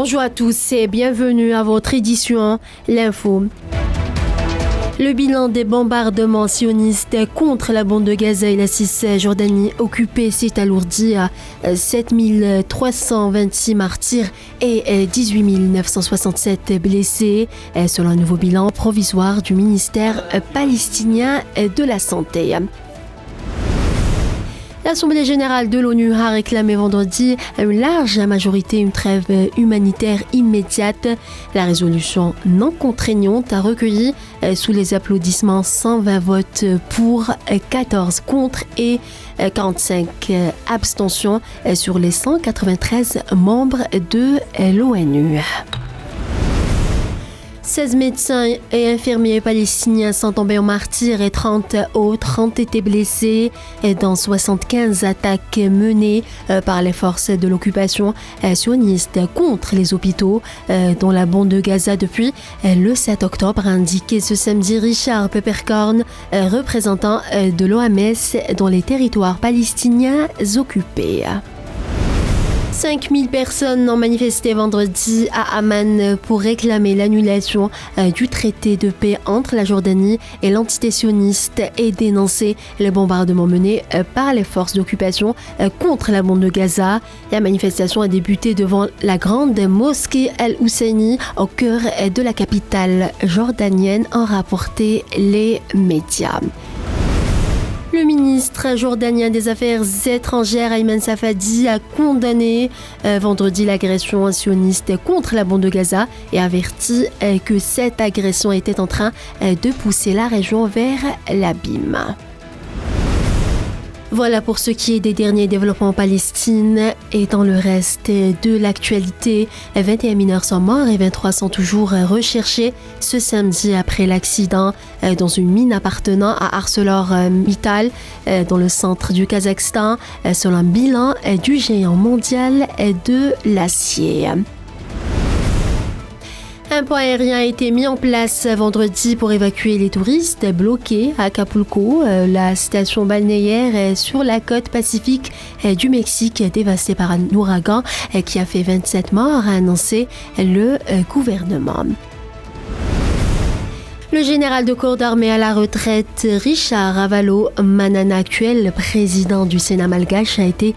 Bonjour à tous et bienvenue à votre édition L'Info. Le bilan des bombardements sionistes contre la bande de Gaza et la Cisjordanie occupée s'est alourdi à 7326 martyrs et 18 967 blessés, selon un nouveau bilan provisoire du ministère palestinien de la Santé. L'Assemblée générale de l'ONU a réclamé vendredi à une large majorité une trêve humanitaire immédiate. La résolution non contraignante a recueilli sous les applaudissements 120 votes pour, 14 contre et 45 abstentions sur les 193 membres de l'ONU. 16 médecins et infirmiers palestiniens sont tombés en martyrs et 30 autres ont été blessés dans 75 attaques menées par les forces de l'occupation sioniste contre les hôpitaux dans la bande de Gaza depuis le 7 octobre, a indiqué ce samedi Richard Peppercorn, représentant de l'OMS dans les territoires palestiniens occupés. 5000 personnes ont manifesté vendredi à Amman pour réclamer l'annulation du traité de paix entre la Jordanie et l'entité sioniste et dénoncer les bombardements menés par les forces d'occupation contre la bande de Gaza. La manifestation a débuté devant la grande mosquée Al-Husseini au cœur de la capitale jordanienne, ont rapporté les médias. Le ministre jordanien des Affaires étrangères Ayman Safadi a condamné vendredi l'agression sioniste contre la bande de Gaza et averti que cette agression était en train de pousser la région vers l'abîme. Voilà pour ce qui est des derniers développements en Palestine et dans le reste de l'actualité. 21 mineurs sont morts et 23 sont toujours recherchés ce samedi après l'accident dans une mine appartenant à ArcelorMittal dans le centre du Kazakhstan, selon un bilan du géant mondial de l'acier. Un pont aérien a été mis en place vendredi pour évacuer les touristes bloqués à Acapulco, la station balnéaire sur la côte pacifique du Mexique dévastée par un ouragan qui a fait 27 morts, a annoncé le gouvernement. Le général de corps d'armée à la retraite, Richard Ravalomanana, actuel président du Sénat malgache, a été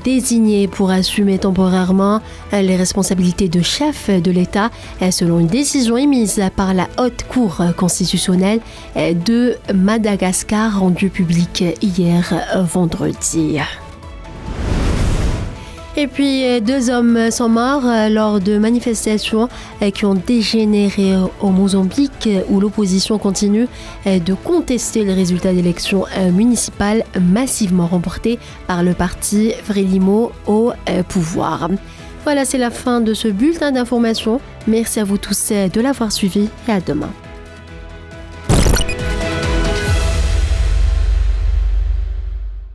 désigné pour assumer temporairement les responsabilités de chef de l'État, selon une décision émise par la Haute Cour constitutionnelle de Madagascar, rendue publique hier vendredi. Et puis, 2 hommes sont morts lors de manifestations qui ont dégénéré au Mozambique, où l'opposition continue de contester les résultats d'élections municipales massivement remportés par le parti Frelimo au pouvoir. Voilà, c'est la fin de ce bulletin d'information. Merci à vous tous de l'avoir suivi et à demain.